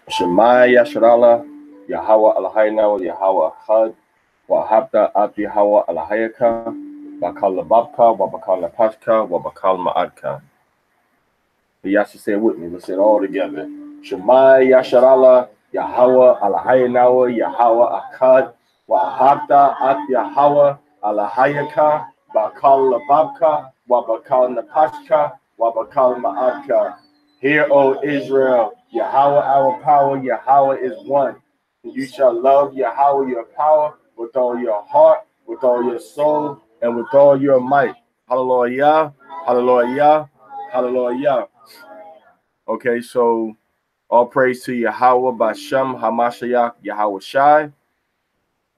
Shema Yasharala, YAHAWAH Alahayna, YAHAWAH Achad, Wahabta At YAHAWAH Alahayaka, Bakal Lababka, Wabakal Lapashka, Wabakal Ma'adka. Y'all should say it with me. Let's say it all together. Shema Yasharala, YAHAWAH Alahayna, YAHAWAH Achad, Wahabta At YAHAWAH Alahayaka, Bakal Lababka, Wabakal Napashka, Wabakal Ma'adka. Hear, O Israel, YAHAWAH our power, YAHAWAH is one. And you shall love YAHAWAH your power with all your heart, with all your soul, and with all your might. Hallelujah, hallelujah, hallelujah. Okay, so all praise to YAHAWAH, Bashem, Hamashiach, Yahweh Shai.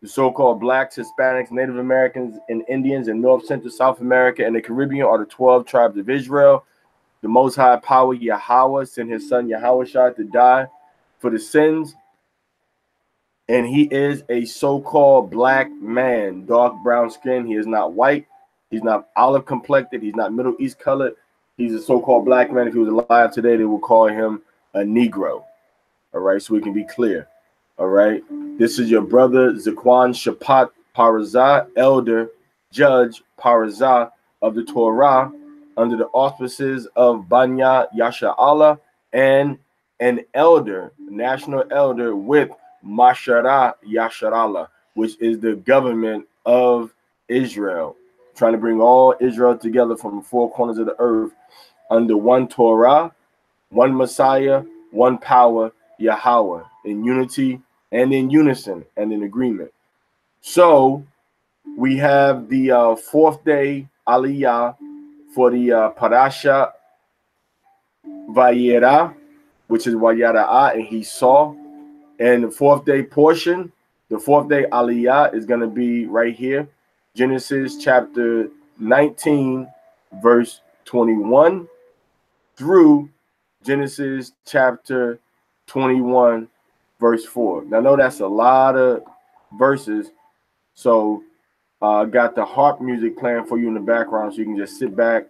The so-called blacks, Hispanics, Native Americans, and Indians in North, Central, South America, and the Caribbean are the 12 tribes of Israel. The Most High Power, YAHAWAH, sent his son Yahweh Shai to die for the sins. And he is a so-called black man, dark brown skin. He is not white. He's not olive complected. He's not Middle East colored. He's a so-called black man. If he was alive today, they would call him a Negro. All right, so we can be clear. All right, this is your brother Zaquan Shapat Parashah, elder, judge Parashah of the Torah, under the auspices of Banya Yasha and an elder, national elder with Masharah Yasharallah, which is the government of Israel, trying to bring all Israel together from the four corners of the earth under one Torah, one Messiah, one power, YAHAWAH, in unity and in unison and in agreement. So we have the fourth day Aliyah for the Parashah Vayeira, which is WaYaraah, and he saw. And the fourth day portion, the fourth day Aliyah, is going to be right here, Genesis chapter 19, verse 21 through Genesis chapter 21, verse 4. Now, I know that's a lot of verses, so I got the harp music playing for you in the background, so you can just sit back,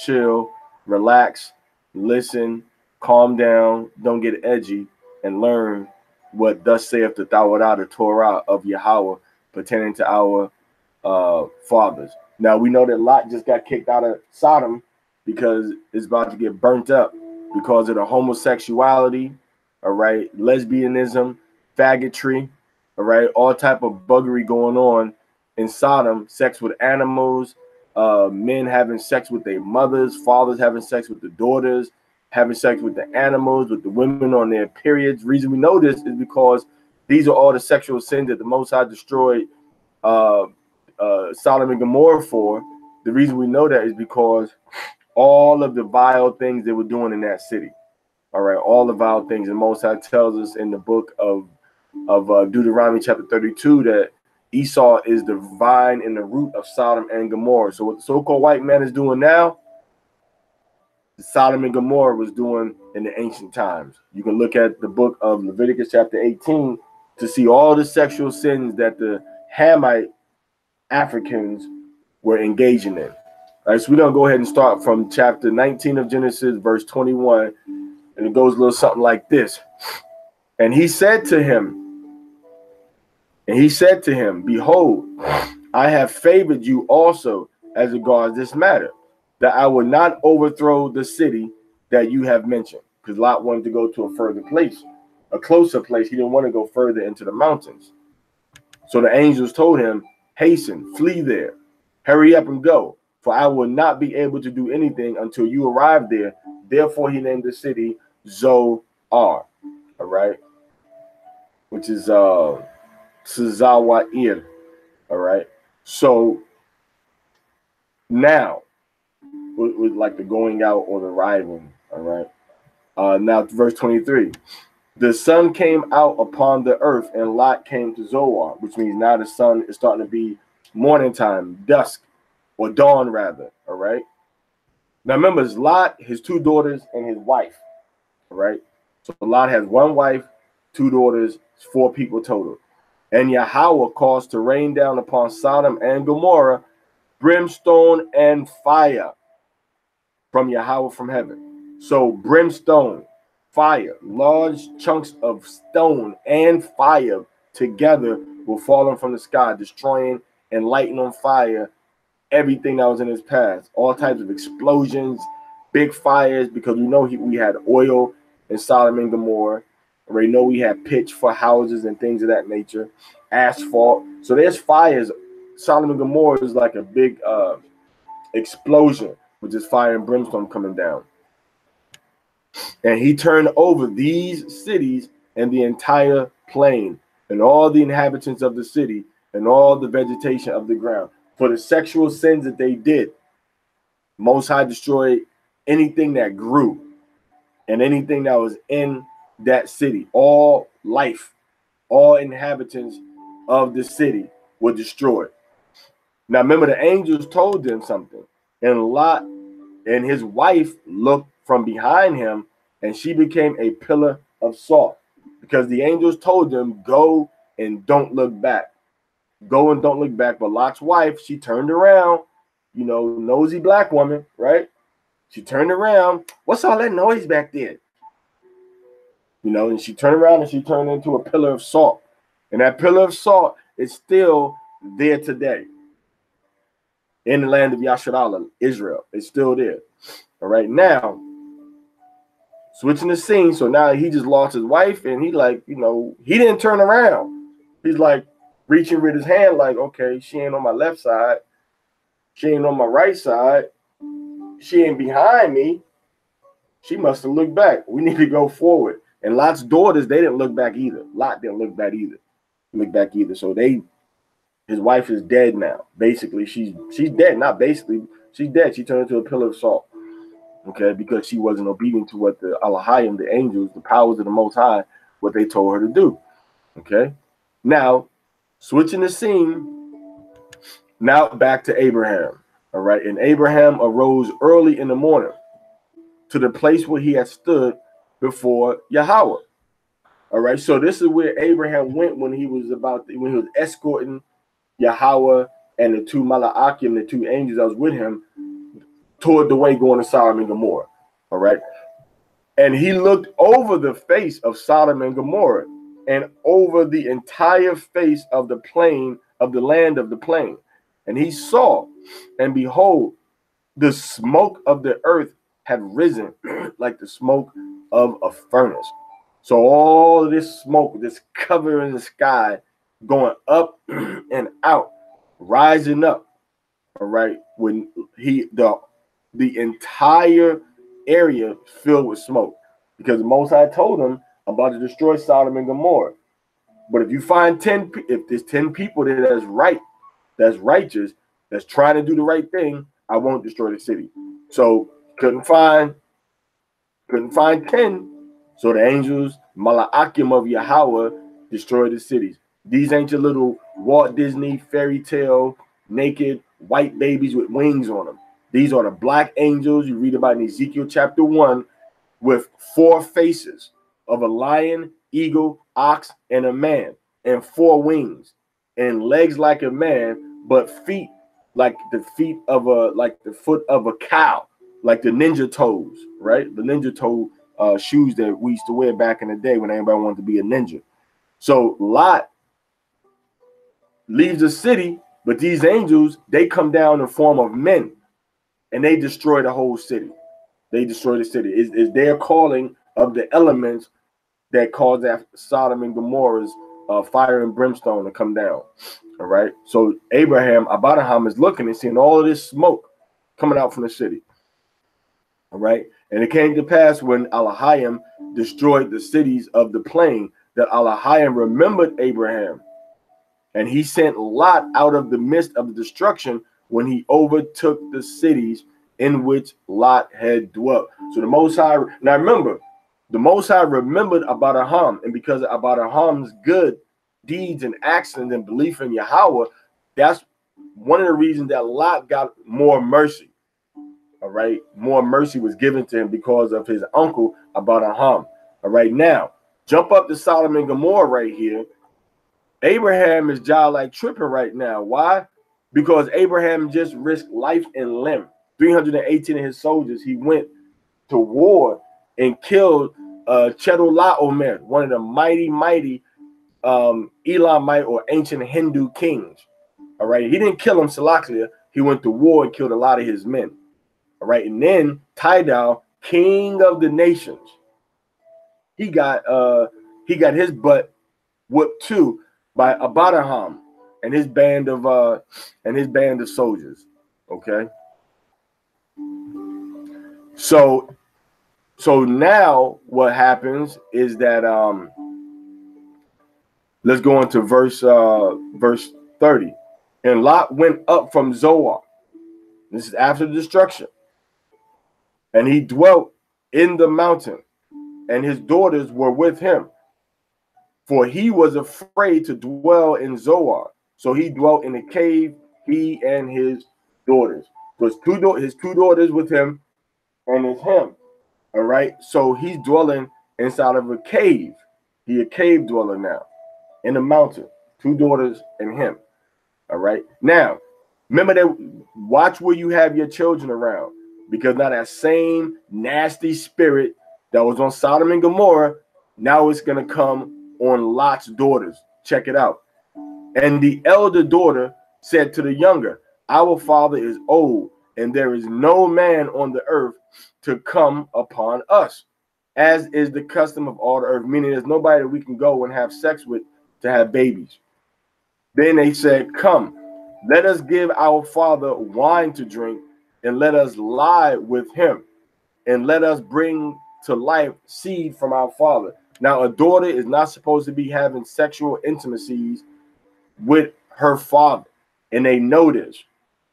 chill, relax, listen, calm down, don't get edgy, and learn what thus saith the Torah of YAHAWAH pertaining to our fathers. Now, we know that Lot just got kicked out of Sodom because it's about to get burnt up because of the homosexuality, all right, lesbianism, faggotry, all right, all type of buggery going on in Sodom, sex with animals, men having sex with their mothers, fathers having sex with the daughters, having sex with the animals, with the women on their periods. Reason we know this is because these are all the sexual sins that the Most High destroyed Sodom and Gomorrah for. The reason we know that is because all of the vile things they were doing in that city. All right, all the vile things. And Most High tells us in the book of Deuteronomy chapter 32 that Esau is the vine and the root of Sodom and Gomorrah. So what the so-called white man is doing now, Sodom and Gomorrah was doing in the ancient times. You can look at the book of Leviticus chapter 18 to see all the sexual sins that the Hamite Africans were engaging in. All right, so we're going to go ahead and start from chapter 19 of Genesis, verse 21, and it goes a little something like this. And he said to him, behold, I have favored you also as regards this matter, that I will not overthrow the city that you have mentioned. Because Lot wanted to go to a further place, a closer place. He didn't want to go further into the mountains. So the angels told him, hasten, flee there, hurry up and go, for I will not be able to do anything until you arrive there. Therefore, he named the city Zoar, all right, which is Zawair, all right. So now, with like the going out or the arriving, all right. Now, verse 23. The sun came out upon the earth, and Lot came to Zoar, which means now the sun is starting to be morning time, dusk, or dawn rather, all right? Now remember, it's Lot, his two daughters, and his wife, all right? So Lot has one wife, two daughters, 4 people total. And YAHAWAH caused to rain down upon Sodom and Gomorrah brimstone and fire from YAHAWAH from heaven. So brimstone, fire. Large chunks of stone and fire together were falling from the sky, destroying and lighting on fire everything that was in his path. All types of explosions, big fires, because we know we had oil in Sodom and Gomorrah. We know we had pitch for houses and things of that nature, asphalt. So there's fires. Sodom and Gomorrah is like a big explosion with just fire and brimstone coming down. And he turned over these cities and the entire plain and all the inhabitants of the city and all the vegetation of the ground. For the sexual sins that they did, Most High destroyed anything that grew and anything that was in that city. All life, all inhabitants of the city were destroyed. Now remember, the angels told them something, and Lot and his wife looked from behind him, and she became a pillar of salt, because the angels told them, go and don't look back. Go and don't look back. But Lot's wife, she turned around, you know, nosy black woman, right? She turned around. What's all that noise back there? You know, and she turned around and she turned into a pillar of salt. And that pillar of salt is still there today in the land of Yasharallah, Israel. It's still there. All right, now, switching the scene. So now he just lost his wife, and he like, you know, he didn't turn around. He's like reaching with his hand like, okay, she ain't on my left side. She ain't on my right side. She ain't behind me. She must have looked back. We need to go forward. And Lot's daughters, they didn't look back either. Lot didn't look back either. So his wife is dead now. Basically, she's dead. Not basically, she's dead. She turned into a pillar of salt. Okay, because she wasn't obedient to what the Aliyah, the angels, the powers of the Most High, what they told her to do. Okay, now switching the scene. Now back to Abraham. All right, and Abraham arose early in the morning to the place where he had stood before YAHAWAH. All right, so this is where Abraham went when he was escorting YAHAWAH and the two Mala'akim, the two angels that was with him, toward the way going to Sodom and Gomorrah. All right, and he looked over the face of Sodom and Gomorrah and over the entire face of the plain, of the land of the plain. And he saw, and behold, the smoke of the earth had risen like the smoke of a furnace. So all of this smoke, this cover in the sky, going up and out, rising up. All right, when the entire area filled with smoke, because the Most High told him, I'm about to destroy Sodom and Gomorrah. But if you find if there's 10 people there that's right, that's righteous, that's trying to do the right thing, I won't destroy the city. So couldn't find 10. So the angels, Mala'akim of YAHAWAH, destroyed the cities. These ain't your little Walt Disney fairy tale naked white babies with wings on them. These are the black angels you read about in Ezekiel chapter 1, with 4 faces of a lion, eagle, ox, and a man, and 4 wings, and legs like a man, but feet like the foot of a cow, like the ninja toes, right? The ninja toe shoes that we used to wear back in the day when everybody wanted to be a ninja. So Lot leaves the city, but these angels, they come down in form of men, and they destroy the whole city. They destroy the city. It's their calling of the elements that caused that Sodom and Gomorrah's fire and brimstone to come down. All right. So Abraham is looking and seeing all of this smoke coming out from the city. All right. And it came to pass when Aliyah destroyed the cities of the plain that Aliyah remembered Abraham, and he sent Lot out of the midst of the destruction when he overtook the cities in which Lot had dwelt. So the Most High, now remember, the Most High remembered Abraham, and because of Abraham's good deeds and actions and belief in YAHAWAH, that's one of the reasons that Lot got more mercy. All right, more mercy was given to him because of his uncle Abraham. All right, now jump up to Sodom and Gomorrah right here. Abraham is like tripping right now. Why? Because Abraham just risked life and limb. 318 of his soldiers, he went to war and killed Chedorlaomer, one of the mighty Elamite or ancient Hindu kings. All right, he didn't kill him, Salakia. He went to war and killed a lot of his men. All right, and then Tidal, king of the nations, he got his butt whooped too by Abadaham and his band of soldiers. Okay, so now what happens is that let's go into verse 30. And Lot went up from Zoar. This is after the destruction. And he dwelt in the mountain, and his daughters were with him. For he was afraid to dwell in Zoar. So he dwelt in a cave, he and his daughters. So his two daughters with him, and it's him. All right. So he's dwelling inside of a cave. He a cave dweller now in the mountain. Two daughters and him. All right. Now, remember that. Watch where you have your children around, because now that same nasty spirit that was on Sodom and Gomorrah, now it's gonna come on Lot's daughters. Check it out. And the elder daughter said to the younger, "Our father is old, and there is no man on the earth to come upon us, as is the custom of all the earth." Meaning, there's nobody that we can go and have sex with to have babies. Then they said, "Come, let us give our father wine to drink, and let us lie with him, and let us bring to life seed from our father." Now, a daughter is not supposed to be having sexual intimacies with her father, and they know this.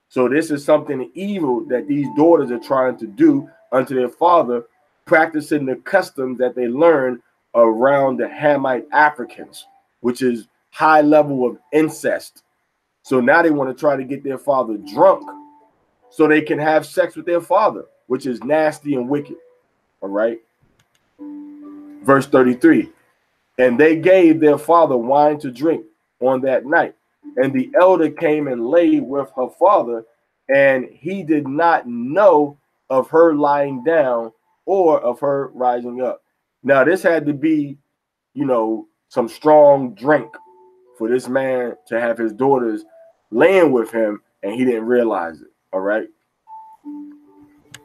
So this is something evil that these daughters are trying to do unto their father, practicing the customs that they learned around the Hamite Africans, which is high level of incest. So now they want to try to get their father drunk so they can have sex with their father, which is nasty and wicked. All right. Verse 33. And they gave their father wine to drink on that night. And the elder came and lay with her father, and he did not know of her lying down or of her rising up. Now, this had to be, some strong drink for this man to have his daughters laying with him, and he didn't realize it. All right.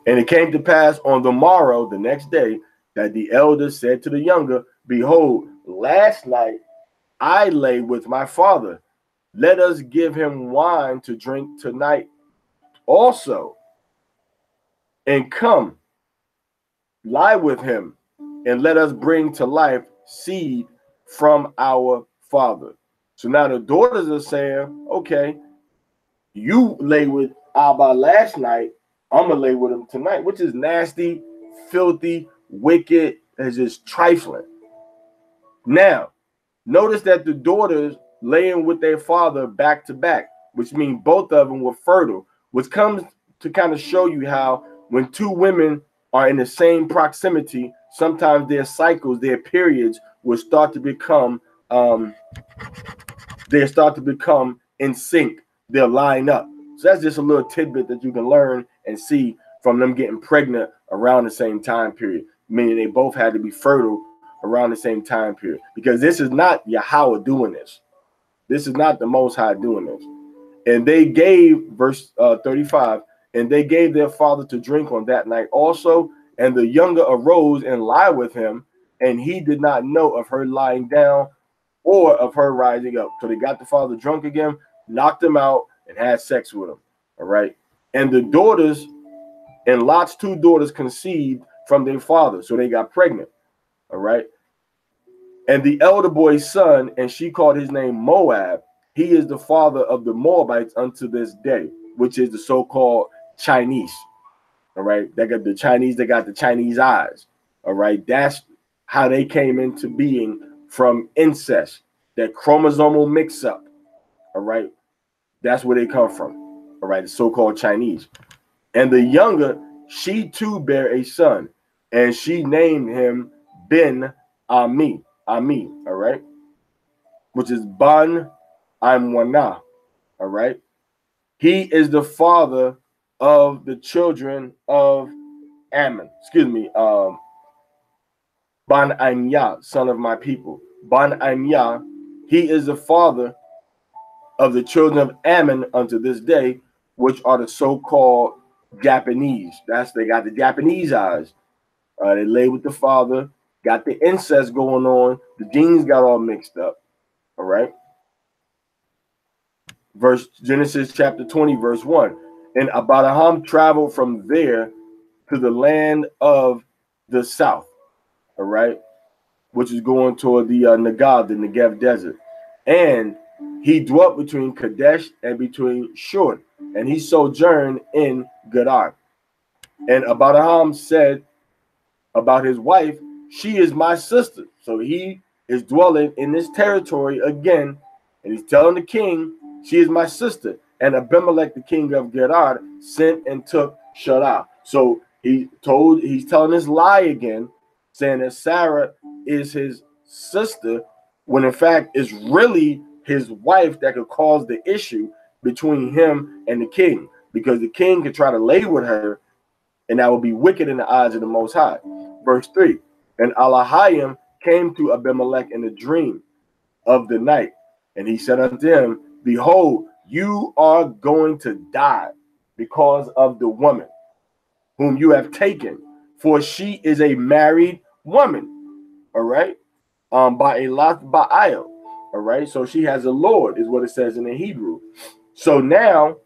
And it came to pass on the morrow, the next day, that the elder said to the younger, "Behold, last night I lay with my father. Let us give him wine to drink tonight also, and come, lie with him, and let us bring to life seed from our father." So now the daughters are saying, "Okay, you lay with Abba last night, I'm gonna lay with him tonight," which is nasty, filthy, wicked, and just trifling. Now, notice that the daughters laying with their father back to back, which means both of them were fertile, which comes to kind of show you how when two women are in the same proximity, sometimes their cycles, their periods will start to become in sync. They'll line up. So that's just a little tidbit that you can learn and see from them getting pregnant around the same time period, meaning they both had to be fertile around the same time period, because this is not YAHAWAH doing this. This is not the Most High doing this. And they gave, verse 35, and they gave their father to drink on that night also, and the younger arose and lied with him, and he did not know of her lying down or of her rising up. So they got the father drunk again, knocked him out, and had sex with him. All right. And the daughters, and Lot's two daughters, conceived from their father, so they got pregnant. All right. And the elder boy's son, and she called his name Moab, he is the father of the Moabites unto this day, which is the so-called Chinese. All right. They got the Chinese, they got the Chinese eyes. All right. That's how they came into being, from incest, that chromosomal mix-up. All right. That's where they come from. All right. The so-called Chinese. And the younger, she too bare a son, and she named him Ben Ami. All right, which is Ban Amwana. All right. He is the father of the children of Ammon. Excuse me. Ban Anya, son of my people. Ban Anya, he is the father of the children of Ammon unto this day, which are the so-called Japanese. They got the Japanese eyes. They lay with the father, got the incest going on. The genes got all mixed up. All right. Genesis chapter 20, verse 1. And Abraham traveled from there to the land of the south. All right. Which is going toward the Negev, the Negev desert. And he dwelt between Kadesh and between Shur, and he sojourned in Gerar. And Abraham said about his wife, she is my sister. So he is dwelling in this territory again, and he's telling the king, she is my sister. And Abimelech, the king of Gerar, sent and took Sarah. So he's telling this lie again, saying that Sarah is his sister, when in fact it's really his wife that could cause the issue between him and the king, because the king could try to lay with her, and that would be wicked in the eyes of the Most High. Verse 3, and Aliyah came to Abimelech in a dream of the night, and he said unto him, behold, you are going to die because of the woman whom you have taken, for she is a married woman, all right, by a lot Baal, all right, so she has a lord, is what it says in the Hebrew. So now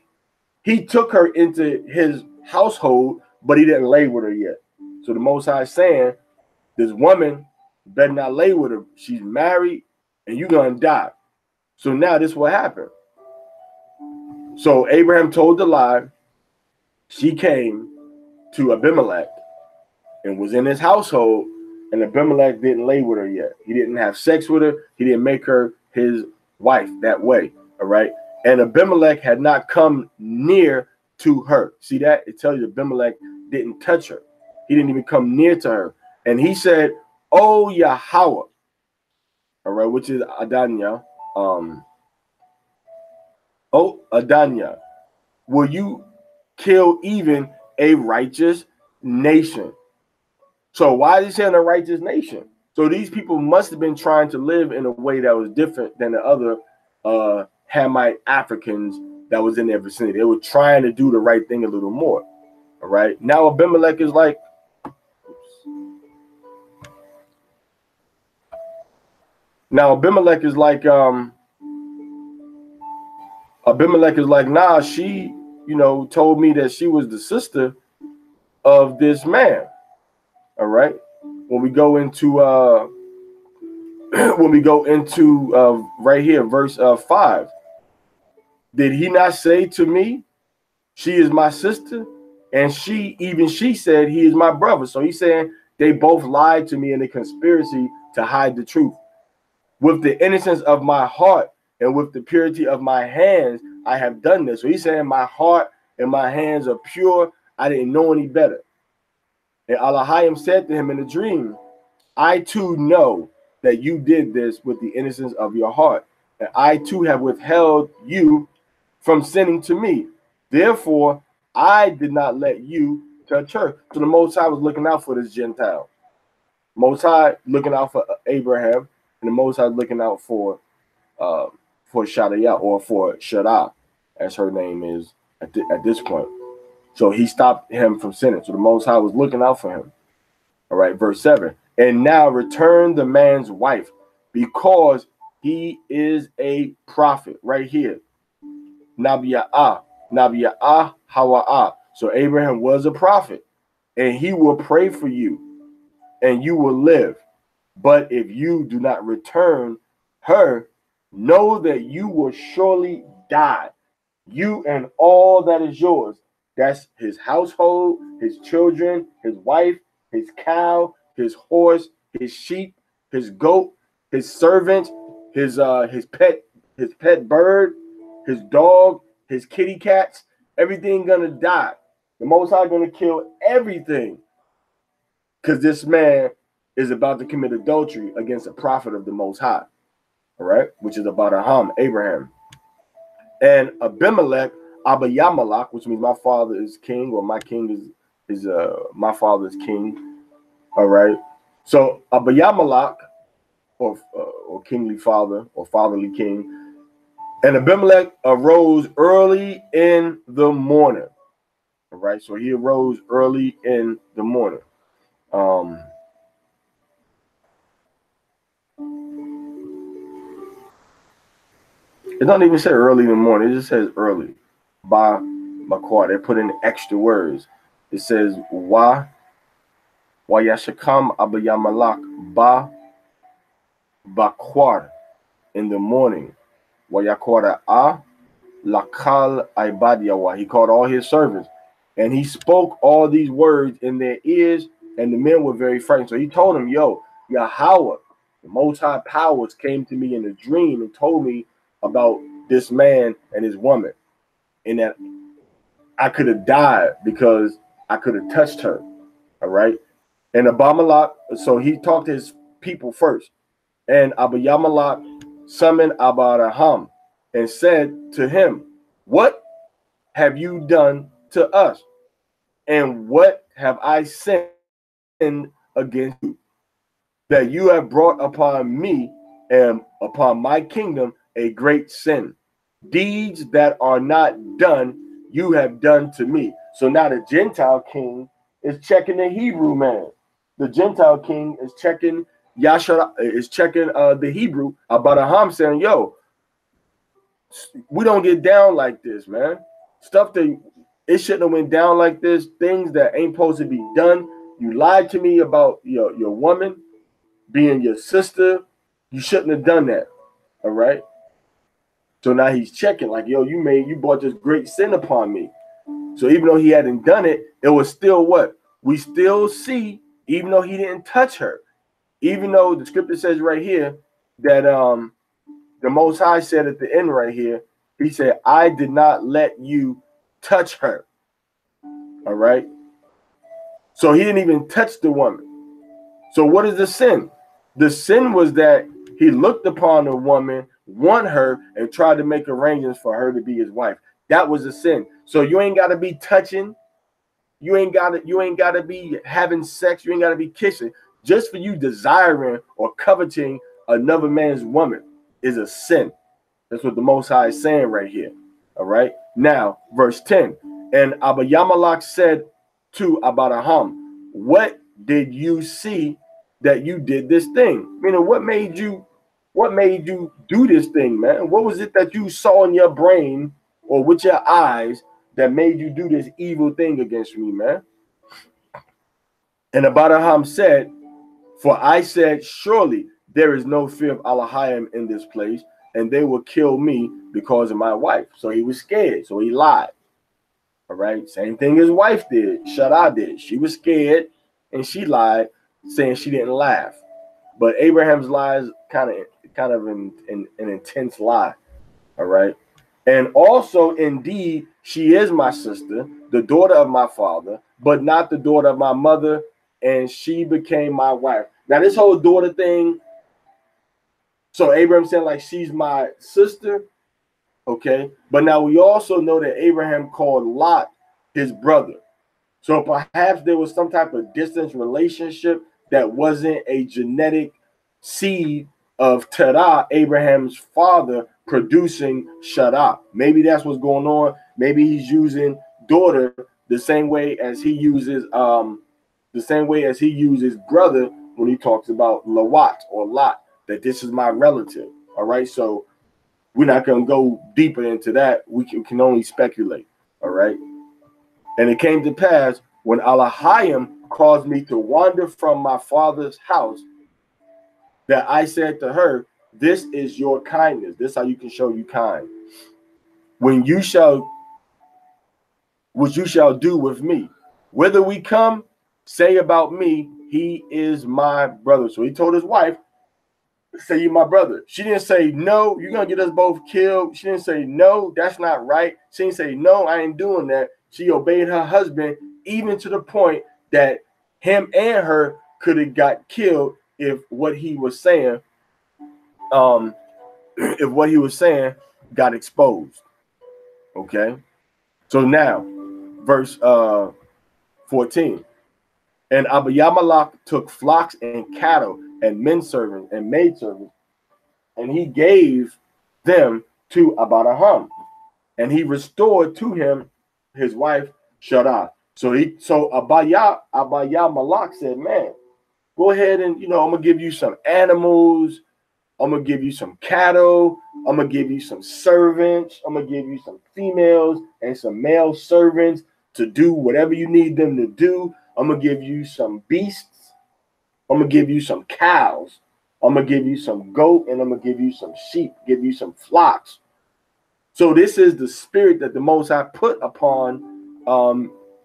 he took her into his household, but he didn't lay with her yet. So the Most High is saying, this woman better not lay with her. She's married, and you're gonna die. So now this will happen. So Abraham told the lie. She came to Abimelech and was in his household, and Abimelech didn't lay with her yet. He didn't have sex with her. He didn't make her his wife that way, all right? And Abimelech had not come near to her. See that? It tells you Abimelech didn't touch her. He didn't even come near to her. And he said, oh, YAHAWAH, all right, which is Adanya. Oh, Adanya, will you kill even a righteous nation? So why is he saying a righteous nation? So these people must have been trying to live in a way that was different than the other Hamite Africans that was in their vicinity. They were trying to do the right thing a little more. All right. Now Abimelech is like, nah, she, told me that she was the sister of this man. All right. When we go into right here, verse 5, did he not say to me, she is my sister? And she said, he is my brother. So he's saying they both lied to me in a conspiracy to hide the truth. With the innocence of my heart and with the purity of my hands, I have done this. So he's saying my heart and my hands are pure. I didn't know any better. And Aliyah said to him in a dream, I too know that you did this with the innocence of your heart, and I too have withheld you from sinning to me. Therefore, I did not let you touch her. So the Most High was looking out for this Gentile. Most High looking out for Abraham, and the Most High looking out for Shadayah, or for Shadah, as her name is at this point. So he stopped him from sinning. So the Most High was looking out for him. All right, verse 7. And now return the man's wife, because he is a prophet. Right here. YAHAWAH. So Abraham was a prophet, and he will pray for you, and you will live. But if you do not return her, know that you will surely die, you and all that is yours. That's his household, his children, his wife, his cow, his horse, his sheep, his goat, his servant, his pet bird, his dog, his kitty cats. Everything gonna die. The Most High gonna kill everything, because this man is about to commit adultery against a prophet of the Most High. All right, which is about Abraham. And Abimelech, Abiyamalak, which means my father is king, or my king is my father's king. All right. So Abimelech, or kingly father, or fatherly king, and Abimelech arose early in the morning. All right, so he arose early in the morning. It don't even say early in the morning. It just says early. Ba Makwa. They put in extra words. It says Wayashakam Abimelech Ba Bakwar in the morning. Wayakwara A Lakal Ibad YAHAWAH. He called all his servants, and he spoke all these words in their ears, and the men were very frightened. So he told them, yo, YAHAWAH, the Most High Powers, came to me in a dream and told me about this man and his woman, and that I could have died because I could have touched her. All right. And Abimelech, so he talked to his people first. And Abimelech summoned Abraham and said to him, what have you done to us? And what have I sinned against you, that you have brought upon me and upon my kingdom a great sin? Deeds that are not done, you have done to me. So now the Gentile king is checking the Hebrew man. The Gentile king is checking the Hebrew Abraham, saying, yo, we don't get down like this, man. Stuff that it shouldn't have went down like this. Things that ain't supposed to be done. You lied to me about your woman being your sister. You shouldn't have done that. All right. So now he's checking, like, yo, you brought this great sin upon me. So even though he hadn't done it, it was still what? We still see, even though he didn't touch her, even though the scripture says right here that the Most High said at the end right here, he said, I did not let you touch her. All right. So he didn't even touch the woman. So what is the sin? The sin was that he looked upon a woman, won her, and tried to make arrangements for her to be his wife. That was a sin. So you ain't got to be touching. You ain't got to be having sex. You ain't got to be kissing. Just for you desiring or coveting another man's woman is a sin. That's what the Most High is saying right here. All right. Now, verse 10. And Abimelech said to Abraham, what did you see that you did this thing? Meaning, what made you do this thing, man? What was it that you saw in your brain or with your eyes that made you do this evil thing against me, man? And Abraham said, for I said, surely there is no fear of Elohim in this place, and they will kill me because of my wife. So he was scared, so he lied. All right, same thing his wife did, Shaddai did. She was scared, and she lied, saying she didn't laugh. But Abraham's lies kind of an intense lie. All right. And also, indeed, she is my sister, the daughter of my father, but not the daughter of my mother, and she became my wife. Now, this whole daughter thing, so Abraham said, like, she's my sister, okay? But now we also know that Abraham called Lot his brother. So perhaps there was some type of distance relationship that wasn't a genetic seed of Terah, Abraham's father, producing Shaddai. Maybe that's what's going on. Maybe he's using daughter the same way as he uses brother when he talks about Lawat or Lot, that this is my relative. All right, so we're not going to go deeper into that. We can only speculate. All right. And it came to pass when Elohim caused me to wander from my father's house, that I said to her, this is your kindness. This is how you can show you kind. What you shall do with me. Whither we come, say about me, he is my brother. So he told his wife, say you my brother. She didn't say, no, you're going to get us both killed. She didn't say, no, that's not right. She didn't say, no, I ain't doing that. She obeyed her husband, even to the point that him and her could have got killed if what he was saying, got exposed. Okay. So now, verse 14. And Abiyamalak took flocks and cattle and men servants and maid servants, and he gave them to Abraham, and he restored to him his wife Sarah. So Abiyamalak said, man, go ahead and, I'm gonna give you some animals, I'm gonna give you some cattle, I'm gonna give you some servants, I'm gonna give you some females and some male servants to do whatever you need them to do. I'm gonna give you some beasts, I'm gonna give you some cows, I'm gonna give you some goat, and I'm gonna give you some sheep, give you some flocks. So this is the spirit that the Most High put upon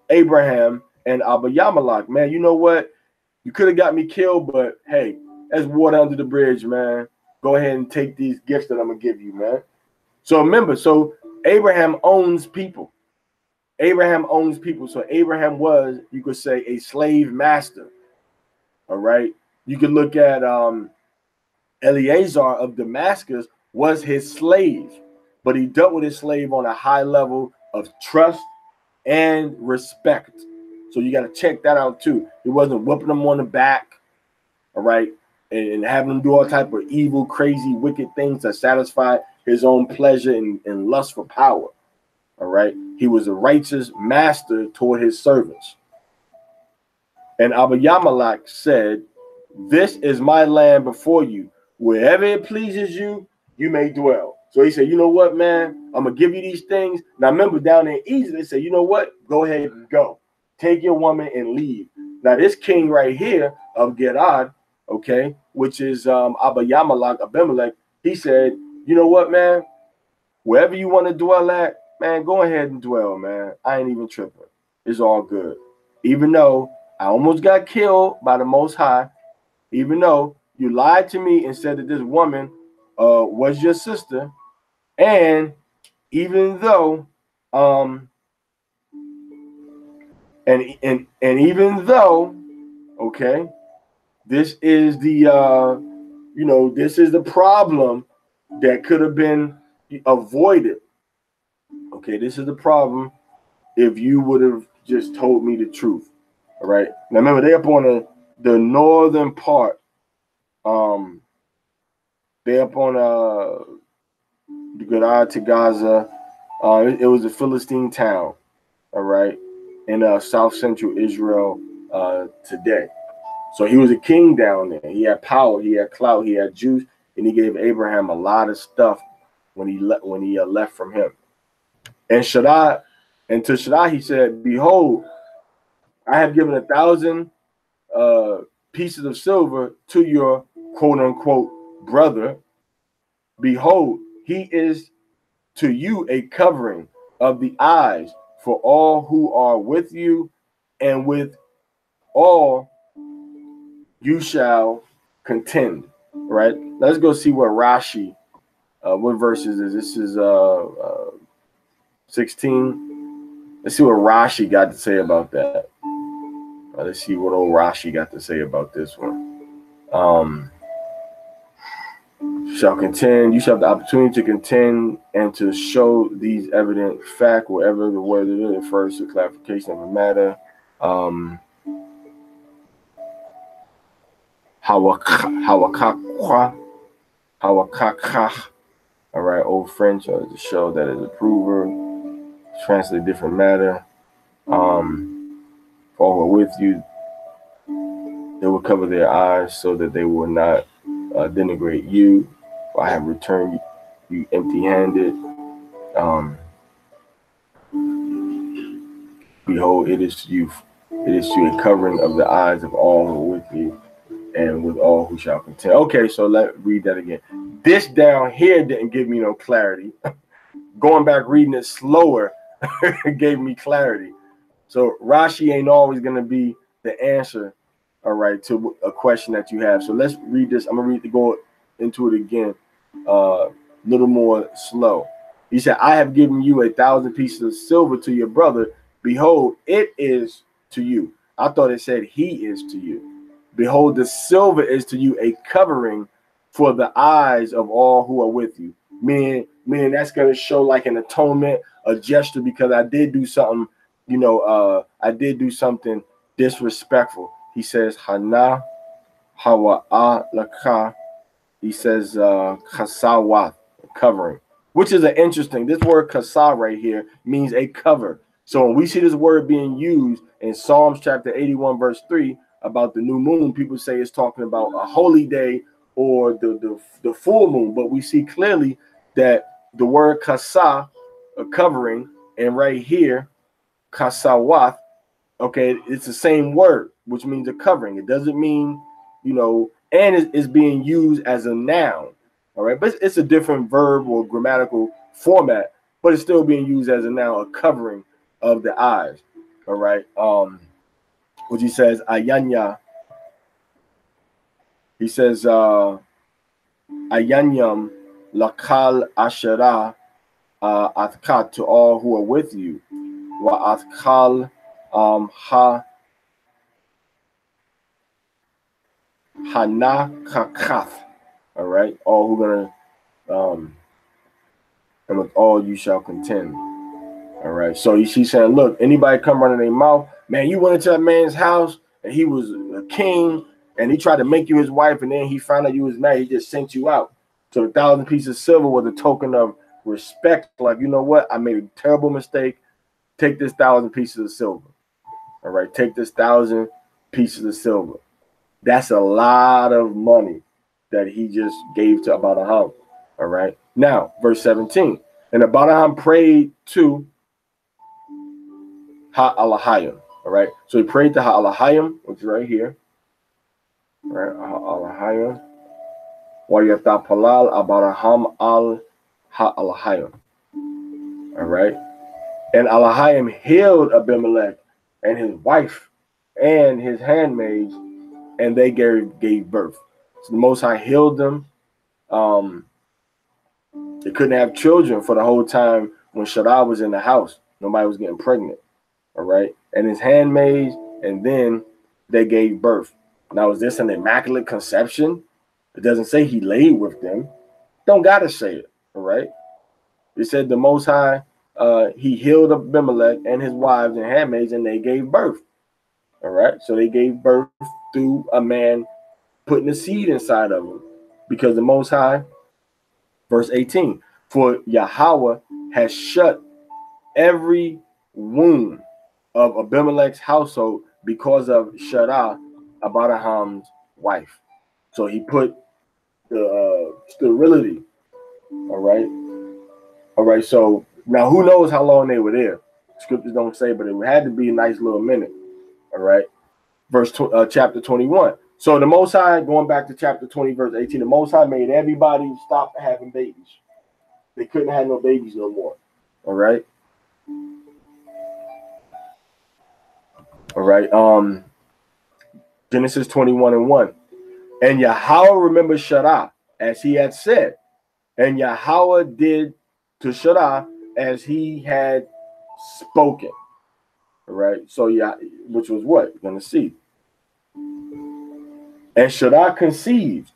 Abraham and Abiyamalak. Man, you know what? You could have got me killed, but hey, that's water under the bridge, man. Go ahead and take these gifts that I'm gonna give you, man. So remember, Abraham owns people. Abraham owns people. So Abraham was, you could say, a slave master. All right. You could look at Eliezer of Damascus was his slave, but he dealt with his slave on a high level of trust and respect. So you got to check that out too. He wasn't whooping them on the back, all right, and having them do all type of evil, crazy, wicked things to satisfy his own pleasure and lust for power. All right. He was a righteous master toward his servants. And Abiyamalak said, this is my land before you. Wherever it pleases you, you may dwell. So he said, you know what, man? I'm going to give you these things. Now, remember, down in Egypt, they said, you know what? Go ahead and go. Take your woman and leave. Now, this king right here of Gerad, okay, which is Abiyamalak, Abimelech, he said, you know what, man? Wherever you want to dwell at, man, go ahead and dwell, man. I ain't even tripping. It's all good. Even though I almost got killed by the Most High, even though you lied to me and said that this woman was your sister, and even though and even though, okay, this is the this is the problem that could have been avoided. Okay, this is the problem if you would have just told me the truth. All right. Now remember, they up on the northern part. They up on the Gerad to Gaza. It was a Philistine town, all right, in south central Israel today. So he was a king down there. He had power, he had clout, he had juice, and he gave Abraham a lot of stuff when he left from him. And to Shaddai he said, behold, I have given 1,000 pieces of silver to your quote unquote brother. Behold, he is to you a covering of the eyes for all who are with you, and with all you shall contend. Right? Let's go see what Rashi, what verses is this? Is 16. Let's see what Rashi got to say about that. Let's see what old Rashi got to say about this one. Shall contend, you shall have the opportunity to contend and to show these evident fact, wherever the word it refers to clarification of a matter. Hawakakwa. All right, old French, to show that it's a prover, translate different matter. All who are with you, they will cover their eyes so that they will not denigrate you. For I have returned you empty-handed. Behold, it is to you a covering of the eyes of all who are with you, and with all who shall contend. Okay, so let's read that again. This down here didn't give me no clarity. Going back reading it slower gave me clarity. So Rashi ain't always going to be the answer, all right, to a question that you have. So let's read this. I'm going to go into it again, a little more slow. He said, I have given you 1,000 pieces of silver to your brother. Behold, it is to you. I thought it said he is to you. Behold, the silver is to you a covering for the eyes of all who are with you. Meaning that's going to show like an atonement, a gesture, because I did do something, I did do something disrespectful. He says Hana Hawa Laka. He says Kasawat, covering, which is an interesting. This word Kasa right here means a cover. So when we see this word being used in Psalms chapter 81, verse 3, about the new moon, people say it's talking about a holy day or the full moon. But we see clearly that the word Kasa, a covering, and right here, Kasawat, okay, it's the same word, which means a covering. It doesn't mean, and it's being used as a noun. All right, but it's a different verb or grammatical format, but it's still being used as a noun, a covering of the eyes. All right, which he says ayanya. He says ayanyam lakal ashara athkat, to all who are with you, wa athkal ha hanakakath. All right, all who gonna and with all you shall contend. All right, so she's saying, look, anybody come running their mouth, man, you went into that man's house and he was a king and he tried to make you his wife, and then he found out you was married, he just sent you out. So the 1,000 pieces of silver was a token of respect, like, you know what, I made a terrible mistake, take this 1,000 pieces of silver. All right, take this 1,000 pieces of silver. That's a lot of money that he just gave to Abraham. All right. Now, verse 17. And Abraham prayed to Ha-Alahayim. All right. So he prayed to Ha-Alahayim, which is right here. All right. Ha-Alahayim. Wayata Palal Abraham al Ha-Alahayim. All right. And Alahayim healed Abimelech and his wife and his handmaids, and they gave birth. So the Most High healed them. They couldn't have children for the whole time when Shaddai was in the house. Nobody was getting pregnant. All right. And his handmaids, and then they gave birth. Now, is this an immaculate conception? It doesn't say he laid with them. Don't gotta say it. All right. It said the Most High, he healed Abimelech and his wives and handmaids, and they gave birth. All right. So they gave birth through a man putting a seed inside of him, because the Most High, verse 18, for YAHAWAH has shut every womb of Abimelech's household because of Shaddai, Abraham's wife. So he put the sterility. All right. All right. So now who knows how long they were there? Scriptures don't say, but it had to be a nice little minute. All right. Chapter 21. So the Most High, going back to chapter 20, verse 18, the Most High made everybody stop having babies. They couldn't have no babies no more. All right. All right. Genesis 21:1. And YAHAWAH remembered Shaddai as he had said, and YAHAWAH did to Shaddai as he had spoken. All right. So which was what? You're gonna see. And Shaddai conceived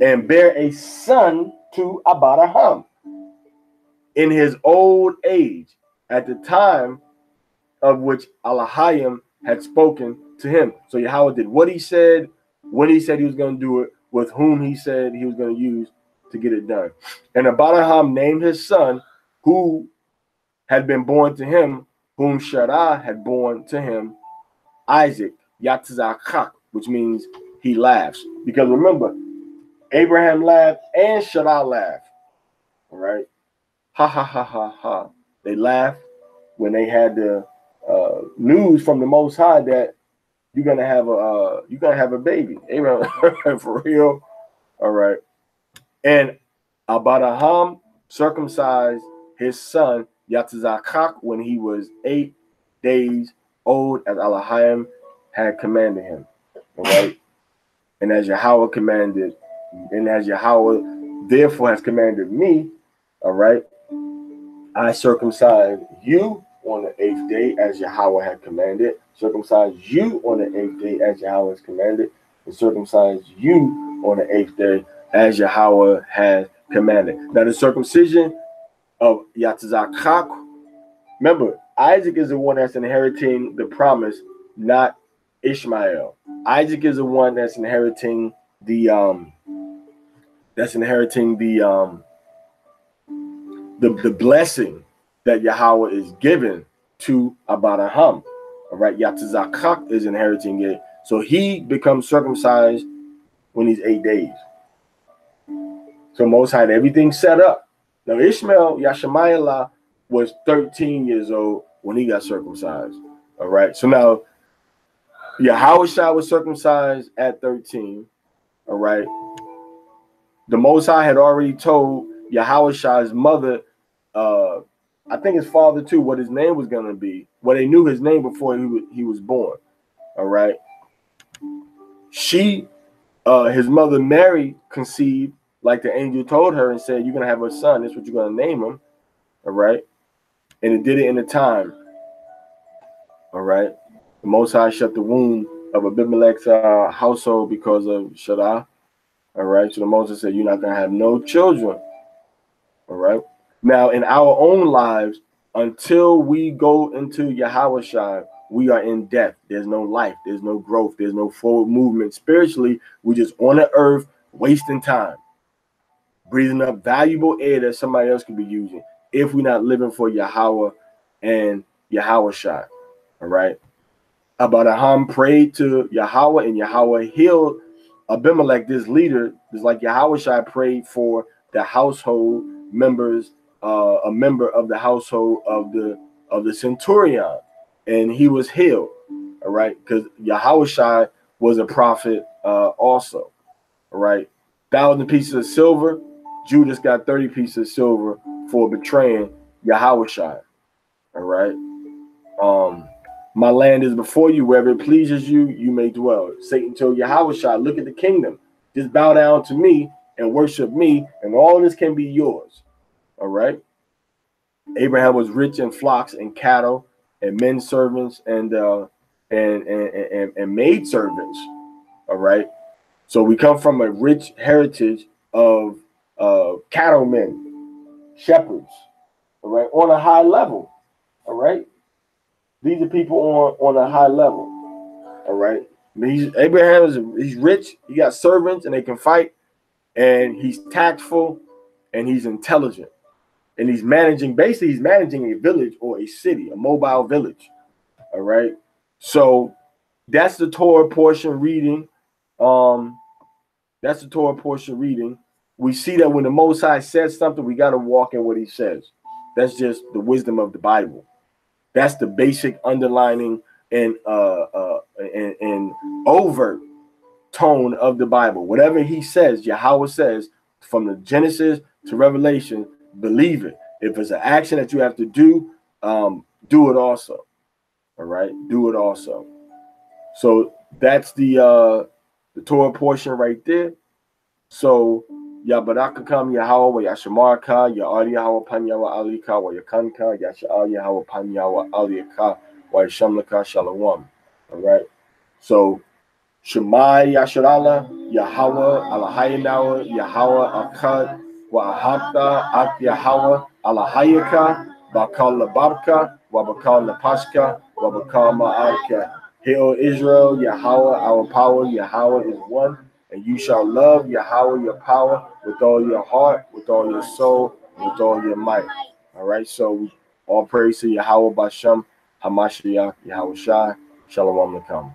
and bare a son to Abraham in his old age, at the time of which Alahayim had spoken to him. So YAHAWAH did what he said, when he said he was going to do it, with whom he said he was going to use to get it done. And Abraham named his son, who had been born to him, whom Shaddai had born to him, Isaac, Yatzakak, which means he laughs. Because remember, Abraham laughed and Shaddai laughed. All right. Ha ha ha ha ha. They laughed when they had the news from the Most High that you're gonna have a baby. Abraham, for real. All right. And Abraham circumcised his son Yatzakak when he was 8 days old, as Alahayim had commanded him. All right. And as YAHAWAH commanded, and as YAHAWAH therefore has commanded me, all right, I circumcised you on the 8th day as YAHAWAH had commanded, circumcised you on the 8th day as YAHAWAH has commanded, and circumcised you on the 8th day as YAHAWAH has commanded. Now the circumcision of Yatzakak, remember, Isaac is the one that's inheriting the promise, not Ishmael. Isaac is the one that's inheriting the the blessing that Yahweh is given to Abraham. All right, Yatzakak is inheriting it. So he becomes circumcised when he's 8 days. So Most High had everything set up. Now Ishmael, Yashmaelah, was 13 years old when he got circumcised. All right. So now YAHAWAH was circumcised at 13. All right. The Most High had already told YAHAWAH's mother, I think his father too, what his name was going to be. Well, they knew his name before he was born. All right. His mother Mary conceived like the angel told her and said, you're going to have a son. That's what you're going to name him. All right. And it did it in the time. All right. The Most High shut the womb of Abimelech's household because of Shaddai. All right. So the Moses said, you're not going to have no children. All right. Now, in our own lives, until we go into YAHAWAH, we are in death. There's no life. There's no growth. There's no forward movement. Spiritually, we're just on the earth wasting time, breathing up valuable air that somebody else could be using if we're not living for Yahweh and YAHAWAH. All right. Abraham prayed to Yahweh, and Yahweh healed Abimelech, this leader. It's like YAHAWAH prayed for the household members, a member of the household of the centurion, and he was healed. All right, because YAHAWAH was a prophet also. All right, 1,000 pieces of silver. Judas got 30 pieces of silver for betraying YAHAWAH. All right. My land is before you. Wherever it pleases you, you may dwell. Satan told YAHAWAH, look at the kingdom. Just bow down to me and worship me, and all this can be yours. All right. Abraham was rich in flocks and cattle and men servants and maid servants. All right. So we come from a rich heritage of cattlemen, shepherds. All right, on a high level. All right. These are people on a high level. All right. I mean, he's rich. He got servants and they can fight. And he's tactful and he's intelligent. And he's managing a village or a city, a mobile village. All right. So that's the Torah portion reading. That's the Torah portion reading. We see that when the Most High says something, we got to walk in what he says. That's just the wisdom of the Bible. That's the basic underlining and overt tone of the Bible. Whatever he says, Yahweh says, from the Genesis to Revelation, believe it. If it's an action that you have to do, do it also. All right, do it also. So that's the Torah portion right there. So Yabarakakam Yahawah Yashamarka Aliyah Panyawa Alika Wayakanka Yasha'al Panyawa Aliyah Wayashamlaka Shalom. All right. So Shemai Yasharala Yahawah Alahayanawa Yahawah Akkad Wa'ahabta Ak Yahawah Alahayaka Bakal Lababka Wabakal Napashka Wabakal Ma'arka. Hear, O Israel, Yahweh, our power, Yahweh is one, and you shall love Yahweh, your power, with all your heart, with all your soul, with all your might. All right, so all praise to Yahweh Bashem, Hamashiach, Yahweh Shai, Shalom Alaikum.